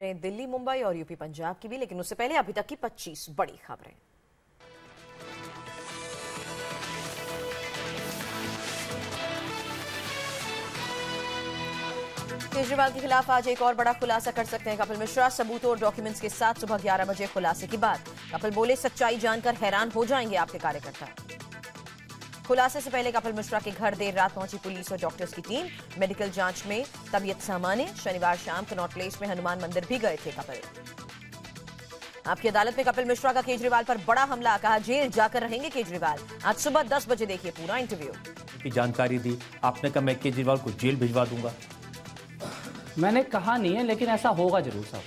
दिल्ली, मुंबई और यूपी पंजाब की भी, लेकिन उससे पहले अभी तक की 25 बड़ी खबरें। केजरीवाल के खिलाफ आज एक और बड़ा खुलासा कर सकते हैं कपिल मिश्रा। सबूतों और डॉक्यूमेंट्स के साथ सुबह 11 बजे खुलासे की बात। कपिल बोले, सच्चाई जानकर हैरान हो जाएंगे आपके कार्यकर्ता। खुलासे से पहले कपिल मिश्रा के घर देर रात पहुंची पुलिस और डॉक्टर्स की टीम। मेडिकल जांच में तबीयत सामान्य। शनिवार शाम कनॉट प्लेस में हनुमान मंदिर भी गए थे कपिल। आपकी अदालत में कपिल मिश्रा का केजरीवाल पर बड़ा हमला, कहा जेल जाकर रहेंगे केजरीवाल। आज सुबह 10 बजे देखिए पूरा इंटरव्यू। की जानकारी दी आपने, कहा मैं केजरीवाल को जेल भिजवा दूंगा। मैंने कहा नहीं है, लेकिन ऐसा होगा जरूर साहब।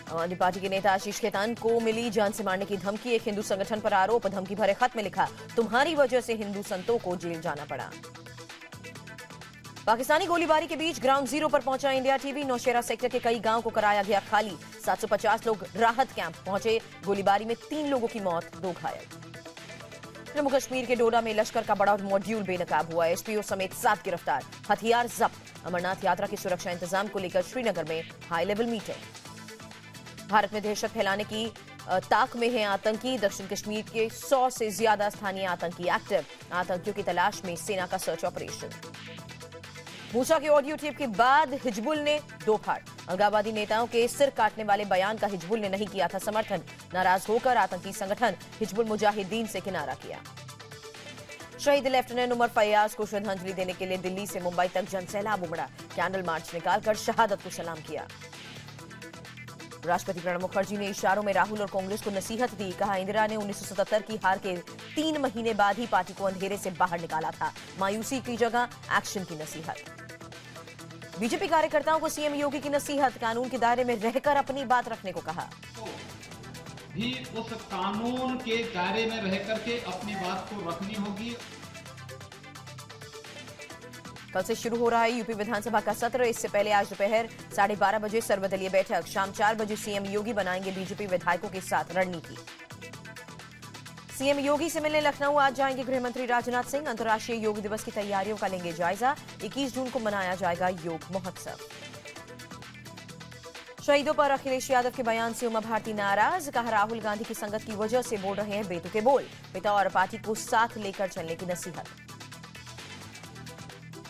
आम आदमी पार्टी के नेता आशीष खेतान को मिली जान से मारने की धमकी। एक हिंदू संगठन पर आरोप। धमकी भरे खत में लिखा, तुम्हारी वजह से हिंदू संतों को जेल जाना पड़ा। पाकिस्तानी गोलीबारी के बीच ग्राउंड जीरो पर पहुंचा इंडिया टीवी। नौशेरा सेक्टर के कई गांव को कराया गया खाली। 750 लोग राहत कैंप पहुंचे। गोलीबारी में 3 लोगों की मौत, 2 घायल। जम्मू कश्मीर के डोडा में लश्कर का बड़ा मॉड्यूल बेनकाब हुआ। एसपीओ समेत 7 गिरफ्तार, हथियार जब्त। अमरनाथ यात्रा की सुरक्षा इंतजाम को लेकर श्रीनगर में हाई लेवल मीटिंग। भारत में दहशत फैलाने की ताक में है आतंकी। दक्षिण कश्मीर के 100 से ज्यादा स्थानीय आतंकी एक्टिव। आतंकियों की तलाश में सेना का सर्च ऑपरेशन। मूसा के ऑडियो टेप के बाद हिजबुल ने 2 फाड़। अलगाववादी नेताओं के सिर काटने वाले बयान का हिजबुल ने नहीं किया था समर्थन। नाराज होकर आतंकी संगठन हिजबुल मुजाहिदीन से किनारा किया। शहीद लेफ्टिनेंट उमर फैयाज को श्रद्धांजलि देने के लिए दिल्ली से मुंबई तक जनसैलाब उमड़ा। कैंडल मार्च निकालकर शहादत को सलाम किया। राष्ट्रपति प्रणब मुखर्जी ने इशारों में राहुल और कांग्रेस को नसीहत दी। कहा, इंदिरा ने 1977 की हार के 3 महीने बाद ही पार्टी को अंधेरे से बाहर निकाला था। मायूसी की जगह एक्शन की नसीहत। बीजेपी कार्यकर्ताओं को सीएम योगी की नसीहत। कानून के दायरे में रहकर अपनी बात रखने को कहा। भी उस कानून के दायरे में रह करके अपनी बात को रखनी होगी। कल से शुरू हो रहा है यूपी विधानसभा का सत्र। इससे पहले आज दोपहर 12:30 बजे सर्वदलीय बैठक। शाम 4 बजे सीएम योगी बनाएंगे बीजेपी विधायकों के साथ रणनीति। सीएम योगी से मिलने लखनऊ आज जाएंगे गृह मंत्री राजनाथ सिंह। अंतर्राष्ट्रीय योग दिवस की तैयारियों का लेंगे जायजा। 21 जून को मनाया जाएगा योग महोत्सव। शहीदों पर अखिलेश यादव के बयान से उमा भारती नाराज। कहा, राहुल गांधी की संगत की वजह से बोल रहे हैं बेतुके बोल। पिता और पार्टी को साथ लेकर चलने की नसीहत।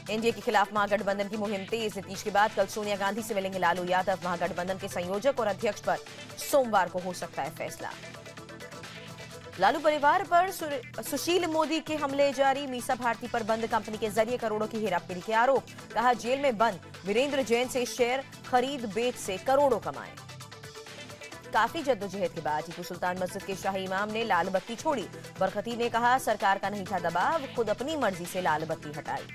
एनडीए के खिलाफ महागठबंधन की मुहिम तेज। नीतीश के बाद कल सोनिया गांधी से मिलेंगे लालू यादव। महागठबंधन के संयोजक और अध्यक्ष पर सोमवार को हो सकता है फैसला। लालू परिवार पर सुशील मोदी के हमले जारी। मीसा भारती पर बंद कंपनी के जरिए करोड़ों की हेराफेरी के आरोप। कहा, जेल में बंद वीरेंद्र जैन से शेयर खरीद बेच से करोड़ों कमाए। काफी जद्दोजहद के बाद टीपू सुल्तान मस्जिद के शाही इमाम ने लाल बत्ती छोड़ी। बरकती ने कहा, सरकार का नहीं था दबाव, खुद अपनी मर्जी से लाल बत्ती हटाई।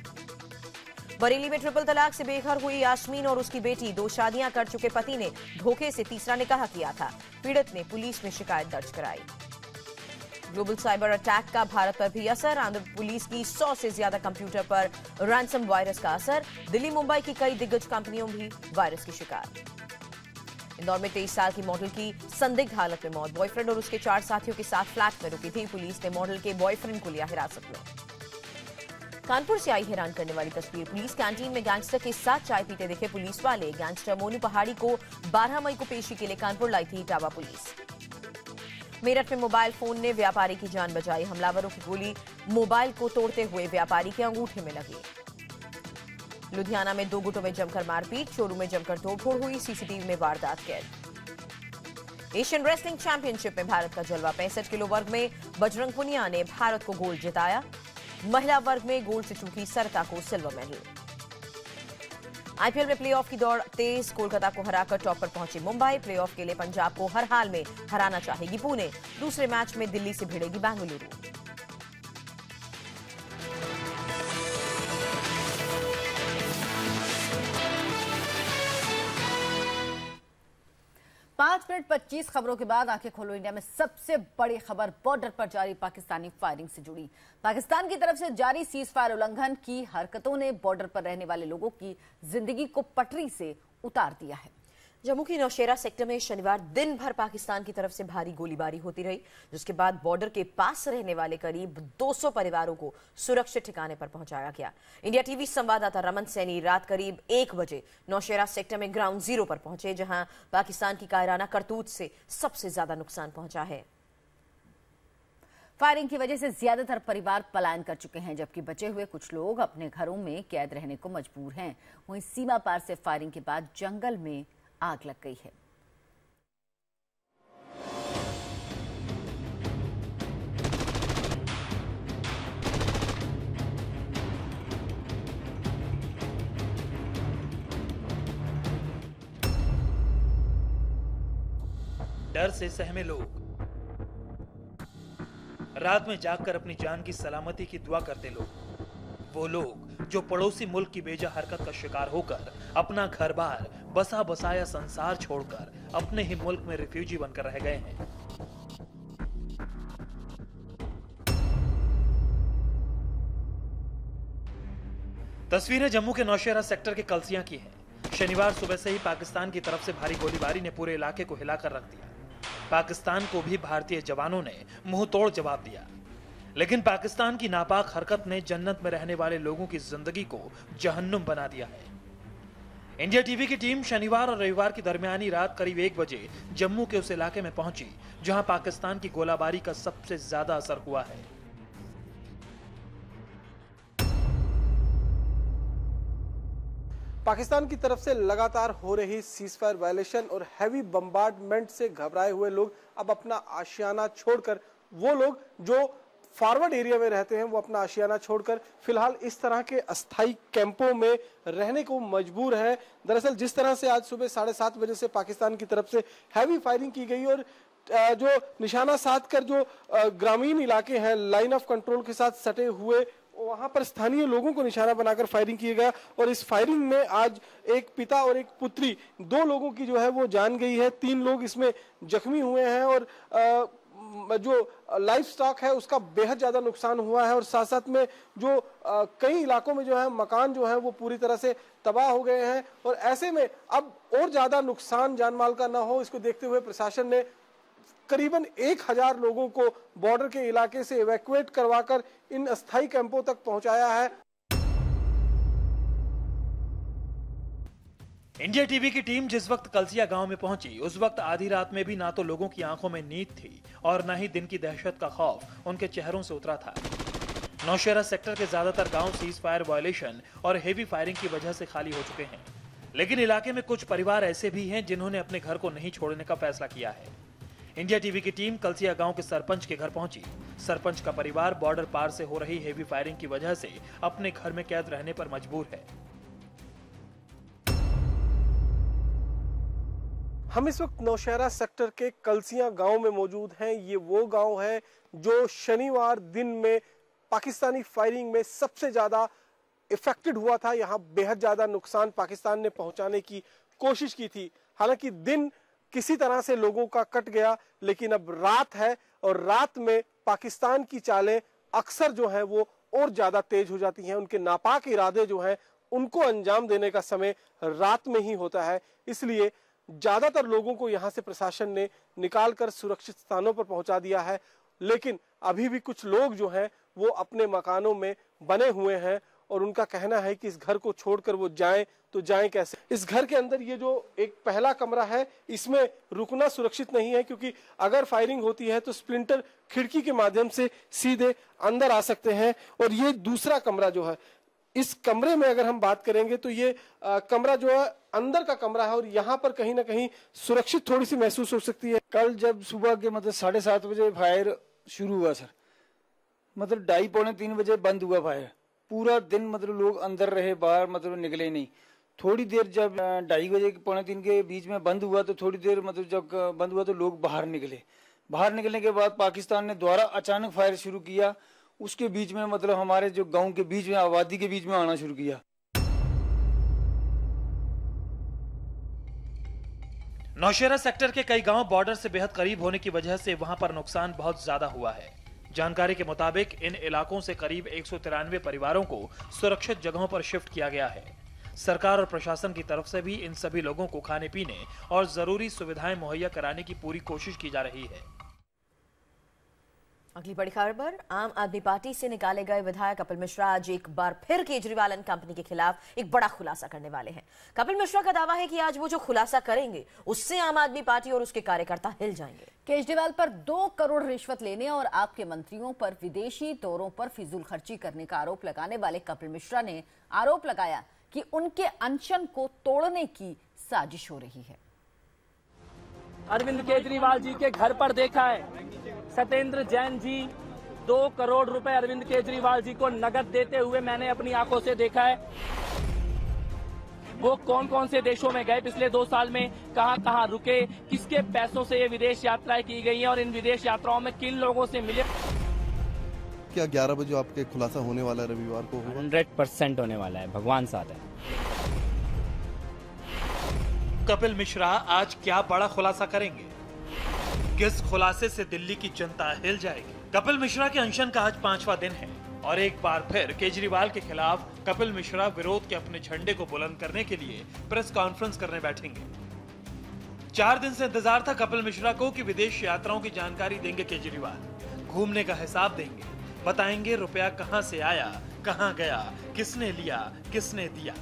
बरेली में ट्रिपल तलाक से बेघर हुई यास्मीन और उसकी बेटी। 2 शादियां कर चुके पति ने धोखे से तीसरा निकाह किया था। पीड़ित ने पुलिस में शिकायत दर्ज कराई। ग्लोबल साइबर अटैक का भारत पर भी असर। आंध्र पुलिस की 100 से ज्यादा कंप्यूटर पर रैंसम वायरस का असर। दिल्ली, मुंबई की कई दिग्गज कंपनियों भी वायरस की शिकार। इंदौर में 23 साल की मॉडल की संदिग्ध हालत में मौत। बॉयफ्रेंड और उसके 4 साथियों के साथ फ्लैट में रुकी थी। पुलिस ने मॉडल के बॉयफ्रेंड को लिया हिरासत में। कानपुर से आई हैरान करने वाली तस्वीर। पुलिस कैंटीन में गैंगस्टर के साथ चाय पीते दिखे पुलिस वाले। गैंगस्टर मोनू पहाड़ी को 12 मई को पेशी के लिए कानपुर लाई थी इटावा पुलिस। मेरठ में मोबाइल फोन ने व्यापारी की जान बचाई। हमलावरों की गोली मोबाइल को तोड़ते हुए व्यापारी के अंगूठे में लगी। लुधियाना में 2 गुटों में जमकर मारपीट। शोरूम में जमकर तोड़फोड़ हुई। सीसीटीवी में वारदात कैद। एशियन रेसलिंग चैंपियनशिप में भारत का जलवा। 65 किलो वर्ग में बजरंग पुनिया ने भारत को गोल्ड जिताया। महिला वर्ग में गोल्ड से चूकी सरिता को सिल्वर मेडल। आईपीएल में प्लेऑफ की दौड़ तेज। कोलकाता को हराकर टॉप पर पहुंची मुंबई। प्लेऑफ के लिए पंजाब को हर हाल में हराना चाहेगी पुणे। दूसरे मैच में दिल्ली से भिड़ेगी बेंगलुरु। 5 मिनट 25 खबरों के बाद आंखें खोलो इंडिया में सबसे बड़ी खबर बॉर्डर पर जारी पाकिस्तानी फायरिंग से जुड़ी। पाकिस्तान की तरफ से जारी सीज फायर उल्लंघन की हरकतों ने बॉर्डर पर रहने वाले लोगों की जिंदगी को पटरी से उतार दिया है। जम्मू के नौशेरा सेक्टर में शनिवार दिन भर पाकिस्तान की तरफ से भारी गोलीबारी होती रही, जिसके बाद बॉर्डर के पास रहने वाले करीब 200 परिवारों को सुरक्षित ठिकाने पर पहुंचाया गया। इंडिया टीवी संवाददाता रमन सैनी रात करीब 1 बजे नौशेरा सेक्टर में ग्राउंड जीरो पर पहुंचे, जहां पाकिस्तान की कायराना करतूत से सबसे ज्यादा नुकसान पहुंचा है। फायरिंग की वजह से ज्यादातर परिवार पलायन कर चुके हैं, जबकि बचे हुए कुछ लोग अपने घरों में कैद रहने को मजबूर हैं। वहीं सीमा पार से फायरिंग के बाद जंगल में आग लग गई है। डर से सहमे लोग, रात में जागकर अपनी जान की सलामती की दुआ करते लोग, वो लोग जो पड़ोसी मुल्क की बेजा हरकत का शिकार होकर अपना घर बार बसा बसाया संसार छोड़कर अपने ही मुल्क में रिफ्यूजी बनकर रह गए हैं। तस्वीरें जम्मू के नौशेरा सेक्टर के कलसियां की हैं। शनिवार सुबह से ही पाकिस्तान की तरफ से भारी गोलीबारी ने पूरे इलाके को हिलाकर रख दिया। पाकिस्तान को भी भारतीय जवानों ने मुंह तोड़ जवाब दिया, लेकिन पाकिस्तान की नापाक हरकत ने जन्नत में रहने वाले लोगों की जिंदगी को जहन्नुम बना दिया है। इंडिया टीवी की टीम शनिवार और रविवार की दरमियानी रात करीब 1 बजे जम्मू के उस इलाके में पहुंची जहां पाकिस्तान की गोलाबारी का सबसे ज्यादा असर हुआ है। पाकिस्तान की तरफ से लगातार हो रही सीजफायर वायलेशन और हैवी बम्बार्डमेंट से घबराए हुए लोग अब अपना आशियाना छोड़कर, वो लोग जो फॉरवर्ड एरिया में रहते हैं, वो अपना आशियाना छोड़कर फिलहाल इस तरह के अस्थायी कैंपों में रहने को मजबूर है। दरअसल जिस तरह से आज सुबह 7:30 बजे से पाकिस्तान की तरफ से हैवी फायरिंग की गई और जो निशाना साध कर जो ग्रामीण इलाके हैं लाइन ऑफ कंट्रोल के साथ सटे हुए, वहां पर स्थानीय लोगों को निशाना बनाकर फायरिंग किया गया और इस फायरिंग में आज एक पिता और एक पुत्री, 2 लोगों की जो है वो जान गई है, 3 लोग इसमें जख्मी हुए हैं और जो लाइफ स्टॉक है उसका बेहद ज्यादा नुकसान हुआ है और साथ साथ में जो कई इलाकों में जो है मकान जो है वो पूरी तरह से तबाह हो गए हैं। और ऐसे में अब और ज्यादा नुकसान जान माल का ना हो, इसको देखते हुए प्रशासन ने करीबन 1000 लोगों को बॉर्डर के इलाके से इवैक्यूएट करवाकर इन अस्थायी कैंपों तक पहुंचाया है। इंडिया टीवी की टीम जिस वक्त कलसिया गांव में पहुंची, उस वक्त आधी रात में भी ना तो लोगों की आंखों में नींद थी और न ही दिन की दहशत का खौफ उनके चेहरों से उतरा था। नौशेरा सेक्टर के ज्यादातर गांव सीज फायर वायलेशन और हेवी फायरिंग की वजह से खाली हो चुके हैं, लेकिन इलाके में कुछ परिवार ऐसे भी हैं जिन्होंने अपने घर को नहीं छोड़ने का फैसला किया है। इंडिया टीवी की टीम कलसिया गांव के सरपंच के घर पहुंची। सरपंच का परिवार बॉर्डर पार से हो रही हेवी फायरिंग की वजह से अपने घर में कैद रहने पर मजबूर है। हम इस वक्त नौशेरा सेक्टर के कलसिया गांव में मौजूद हैं। ये वो गांव है जो शनिवार दिन में पाकिस्तानी फायरिंग में सबसे ज्यादा इफेक्टेड हुआ था। यहाँ बेहद ज्यादा नुकसान पाकिस्तान ने पहुंचाने की कोशिश की थी। हालांकि दिन किसी तरह से लोगों का कट गया, लेकिन अब रात है और रात में पाकिस्तान की चालें अक्सर जो है वो और ज्यादा तेज हो जाती हैं। उनके नापाक इरादे जो हैं उनको अंजाम देने का समय रात में ही होता है। इसलिए ज्यादातर लोगों को यहां से प्रशासन ने निकालकर सुरक्षित स्थानों पर पहुंचा दिया है, लेकिन अभी भी कुछ लोग जो हैं वो अपने मकानों में बने हुए हैं और उनका कहना है कि इस घर को छोड़कर वो जाएं तो जाएं कैसे। इस घर के अंदर ये जो एक पहला कमरा है, इसमें रुकना सुरक्षित नहीं है, क्योंकि अगर फायरिंग होती है तो स्प्लिंटर खिड़की के माध्यम से सीधे अंदर आ सकते हैं। और ये दूसरा कमरा जो है, इस कमरे में अगर हम बात करेंगे तो ये कमरा जो है अंदर का कमरा है और यहाँ पर कहीं ना कहीं सुरक्षित थोड़ी सी महसूस हो सकती है। कल जब सुबह के 7:30 बजे फायर शुरू हुआ सर, 2:30 पौने 3 बजे बंद हुआ फायर। पूरा दिन लोग अंदर रहे, बाहर निकले नहीं। थोड़ी देर जब 2:30 बजे पौने 3 के बीच में बंद हुआ तो थोड़ी देर जब बंद हुआ तो लोग बाहर निकले। बाहर निकलने के बाद पाकिस्तान ने दोबारा अचानक फायर शुरू किया। उसके बीच में हमारे जो गांव के बीच में, आबादी के बीच में आना शुरू किया। नौशेरा सेक्टर के कई गांव बॉर्डर से बेहद करीब होने की वजह से वहां पर नुकसान बहुत ज्यादा हुआ है। जानकारी के मुताबिक इन इलाकों से करीब 193 परिवारों को सुरक्षित जगहों पर शिफ्ट किया गया है। सरकार और प्रशासन की तरफ से भी इन सभी लोगों को खाने पीने और जरूरी सुविधाएं मुहैया कराने की पूरी कोशिश की जा रही है। अगली बड़ी खबर, आम आदमी पार्टी से निकाले गए विधायक कपिल मिश्रा आज एक बार फिर केजरीवाल एंड कंपनी के खिलाफ एक बड़ा खुलासा करने वाले हैं। कपिल मिश्रा का दावा है कि आज वो जो खुलासा करेंगे उससे आम आदमी पार्टी और उसके कार्यकर्ता हिल जाएंगे। केजरीवाल पर 2 करोड़ रिश्वत लेने और आपके मंत्रियों पर विदेशी दौरों पर फिजूल खर्ची करने का आरोप लगाने वाले कपिल मिश्रा ने आरोप लगाया कि उनके अनशन को तोड़ने की साजिश हो रही है। अरविंद केजरीवाल जी के घर पर देखा है सत्येंद्र जैन जी 2 करोड़ रुपए अरविंद केजरीवाल जी को नगद देते हुए मैंने अपनी आंखों से देखा है। वो कौन कौन से देशों में गए, पिछले 2 साल में कहां कहां रुके, किसके पैसों से ये विदेश यात्राएं की गई हैं और इन विदेश यात्राओं में किन लोगों से मिले। क्या 11 बजे आपके खुलासा होने वाला है रविवार को? 100% होने वाला है, भगवान साथ है। कपिल मिश्रा आज क्या बड़ा खुलासा करेंगे? किस खुलासे से दिल्ली की जनता हिल जाएगी? कपिल मिश्रा के अनशन का आज 5वां दिन है और एक बार फिर केजरीवाल के खिलाफ कपिल मिश्रा विरोध के अपने झंडे को बुलंद करने के लिए प्रेस कॉन्फ्रेंस करने बैठेंगे। 4 दिन से इंतजार था कपिल मिश्रा को कि विदेश यात्राओं की जानकारी देंगे केजरीवाल, घूमने का हिसाब देंगे, बताएंगे रुपया कहां से आया, कहां गया, किसने लिया, किसने दिया।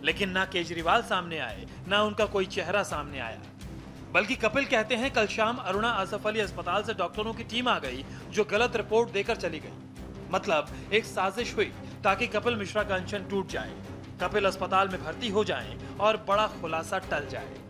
लेकिन ना केजरीवाल सामने आए, ना उनका कोई चेहरा सामने आया। बल्कि कपिल कहते हैं कल शाम अरुणा आसफ अली अस्पताल से डॉक्टरों की टीम आ गई जो गलत रिपोर्ट देकर चली गई। मतलब एक साजिश हुई ताकि कपिल मिश्रा का अनशन टूट जाए, कपिल अस्पताल में भर्ती हो जाएं और बड़ा खुलासा टल जाए।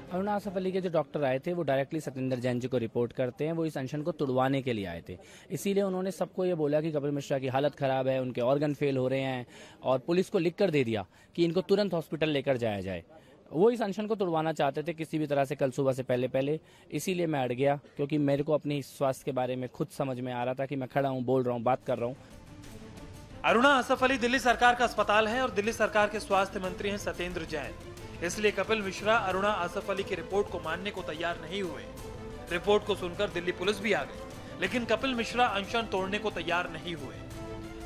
अरुणा आसफ अली के जो डॉक्टर आए थे वो डायरेक्टली सत्येंद्र जैन जी को रिपोर्ट करते हैं, वो इस अनशन को तुड़वाने के लिए आए थे। इसीलिए उन्होंने सबको ये बोला कि कपिल मिश्रा की हालत खराब है, उनके ऑर्गन फेल हो रहे हैं और पुलिस को लिख कर दे दिया कि इनको तुरंत हॉस्पिटल लेकर जाया जाए। वो इस अनशन को तुड़वाना चाहते थे किसी भी तरह से कल सुबह से पहले। इसीलिए मैं अड़ गया क्योंकि मेरे को अपनी स्वास्थ्य के बारे में खुद समझ में आ रहा था कि मैं खड़ा हूँ, बोल रहा हूँ, बात कर रहा हूँ। अरुणा आसफ अली दिल्ली सरकार का अस्पताल है और दिल्ली सरकार के स्वास्थ्य मंत्री हैं सत्येंद्र जैन। इसलिए कपिल मिश्रा अरुणा आसफ अली की रिपोर्ट को मानने को तैयार नहीं हुए। रिपोर्ट को सुनकर दिल्ली पुलिस भी आ गई, लेकिन कपिल मिश्रा अनशन तोड़ने को तैयार नहीं हुए।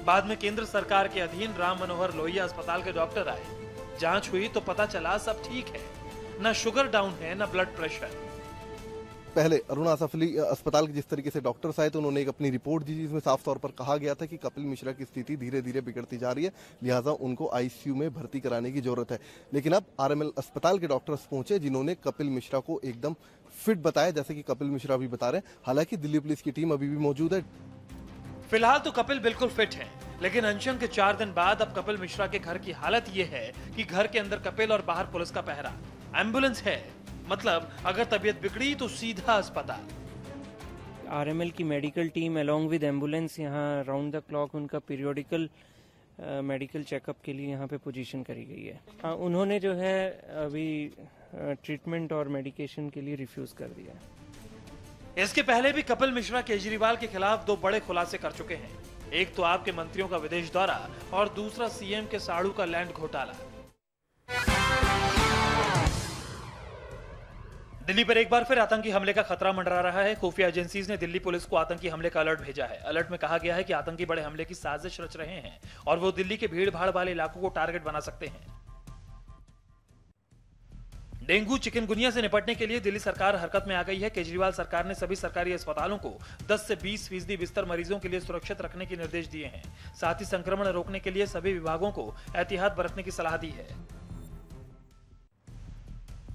बाद में केंद्र सरकार के अधीन राम मनोहर लोहिया अस्पताल के डॉक्टर आए। जांच हुई तो पता चला सब ठीक है, न शुगर डाउन है न ब्लड प्रेशर। पहले अरुणा आसफ अली अस्पताल के जिस तरीके से डॉक्टर्स आए तो उन्होंने एक अपनी रिपोर्ट दी जिसमें साफ तौर पर कहा गया था कि कपिल मिश्रा की स्थिति धीरे धीरे बिगड़ती जा रही है, लिहाजा उनको आईसीयू में भर्ती कराने की जरूरत है। लेकिन अब आरएमएल अस्पताल के डॉक्टर्स पहुंचे जिन्होंने कपिल मिश्रा को एकदम फिट बताया, जैसे कि कपिल मिश्रा अभी बता रहे हैं। हालांकि दिल्ली पुलिस की टीम अभी भी मौजूद है। फिलहाल तो कपिल बिल्कुल फिट हैं, लेकिन अनशन के 4 दिन बाद अब कपिल मिश्रा के घर की हालत ये है कि घर के अंदर कपिल और बाहर पुलिस का पहरा, एम्बुलेंस है, मतलब अगर तबीयत बिगड़ी तो सीधा अस्पताल। आरएमएल की medical team along with ambulance यहाँ राउंड द क्लॉक उनका पीरियोडिकल मेडिकल चेकअप के लिए यहाँ पे पोजीशन करी गई है। उन्होंने जो है अभी ट्रीटमेंट और मेडिकेशन के लिए रिफ्यूज कर दिया है। इसके पहले भी कपिल मिश्रा केजरीवाल के खिलाफ 2 बड़े खुलासे कर चुके हैं। एक तो आपके मंत्रियों का विदेश दौरा और दूसरा सीएम के साड़ू का लैंड घोटाला। दिल्ली पर एक बार फिर आतंकी हमले का खतरा मंडरा रहा है। खुफिया एजेंसीज ने दिल्ली पुलिस को आतंकी हमले का अलर्ट भेजा है। अलर्ट में कहा गया है कि आतंकी बड़े हमले की साजिश रच रहे हैं और वो दिल्ली के भीड़ भाड़ वाले इलाकों को टारगेट बना सकते हैं। डेंगू चिकनगुनिया से निपटने के लिए दिल्ली सरकार हरकत में आ गई है। केजरीवाल सरकार ने सभी सरकारी अस्पतालों को 10 से 20% बिस्तर मरीजों के लिए सुरक्षित रखने के निर्देश दिए हैं। साथ ही संक्रमण रोकने के लिए सभी विभागों को एहतियात बरतने की सलाह दी है।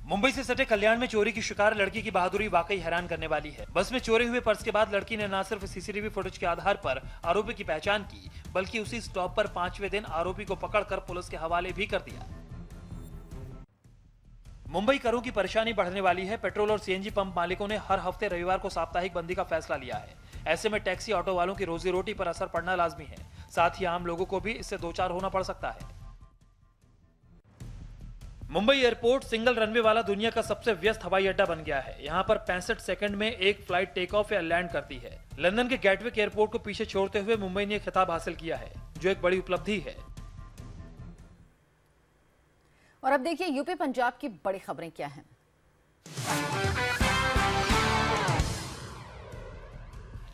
मुंबई से सटे कल्याण में चोरी की शिकार लड़की की बहादुरी वाकई हैरान करने वाली है। बस में चोरी हुए पर्स के बाद लड़की ने न सिर्फ सीसीटीवी फुटेज के आधार पर आरोपी की पहचान की, बल्कि उसी स्टॉप पर 5वें दिन आरोपी को पकड़कर पुलिस के हवाले भी कर दिया। मुंबई करों की परेशानी बढ़ने वाली है। पेट्रोल और सीएनजी पंप मालिकों ने हर हफ्ते रविवार को साप्ताहिक बंदी का फैसला लिया है। ऐसे में टैक्सी ऑटो वालों की रोजी रोटी पर असर पड़ना लाजमी है। साथ ही आम लोगों को भी इससे दो चार होना पड़ सकता है। मुंबई एयरपोर्ट सिंगल रनवे वाला दुनिया का सबसे व्यस्त हवाई अड्डा बन गया है। यहाँ पर 65 सेकंड में एक फ्लाइट टेक ऑफ या लैंड करती है। लंदन के गेटविक एयरपोर्ट को पीछे छोड़ते हुए मुंबई ने खिताब हासिल किया है, जो एक बड़ी उपलब्धि है। और अब देखिए यूपी पंजाब की बड़ी खबरें क्या हैं।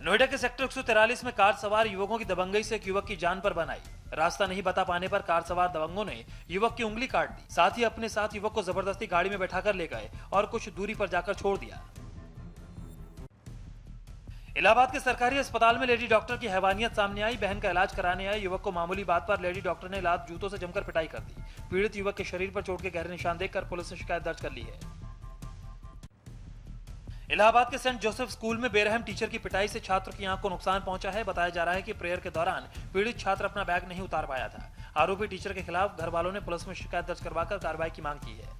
नोएडा के सेक्टर 143 में कार सवार युवकों की दबंगई से एक युवक की जान पर बन आई। रास्ता नहीं बता पाने पर कार सवार दबंगों ने युवक की उंगली काट दी, साथ ही अपने साथ युवक को जबरदस्ती गाड़ी में बैठाकर ले गए और कुछ दूरी पर जाकर छोड़ दिया। इलाहाबाद के सरकारी अस्पताल में लेडी डॉक्टर की हैवानियत सामने आई। बहन का इलाज कराने आए युवक को मामूली बात पर लेडी डॉक्टर ने लात जूतों से जमकर पिटाई कर दी। पीड़ित युवक के शरीर पर चोट के गहरे निशान देखकर पुलिस ने शिकायत दर्ज कर ली है। इलाहाबाद के सेंट जोसेफ स्कूल में बेरहम टीचर की पिटाई से छात्र की आंख को नुकसान पहुंचा है। बताया जा रहा है कि प्रेयर के दौरान पीड़ित छात्र अपना बैग नहीं उतार पाया था। आरोपी टीचर के खिलाफ घर वालों ने पुलिस में शिकायत दर्ज करवाकर कार्रवाई की मांग की है।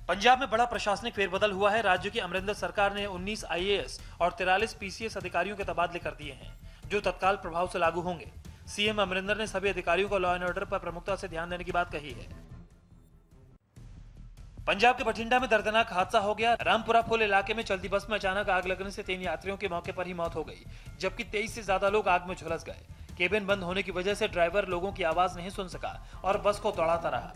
पंजाब में बड़ा प्रशासनिक फेरबदल हुआ है। राज्य की अमरिंदर सरकार ने 19 IAS और 43 PCS अधिकारियों के तबादले कर दिए हैं, जो तत्काल प्रभाव से लागू होंगे। सीएम अमरिंदर ने सभी अधिकारियों को लॉ एंड ऑर्डर पर प्रमुखता से ध्यान देने की बात कही है। पंजाब के बठिंडा में दर्दनाक हादसा हो गया। रामपुरा पुल इलाके में चलती बस में अचानक आग लगने से 3 यात्रियों की मौके पर ही मौत हो गई, जबकि 23 से ज्यादा लोग आग में झुलस गए। केबिन बंद होने की वजह से ड्राइवर लोगों की आवाज नहीं सुन सका और बस को दौड़ाता रहा।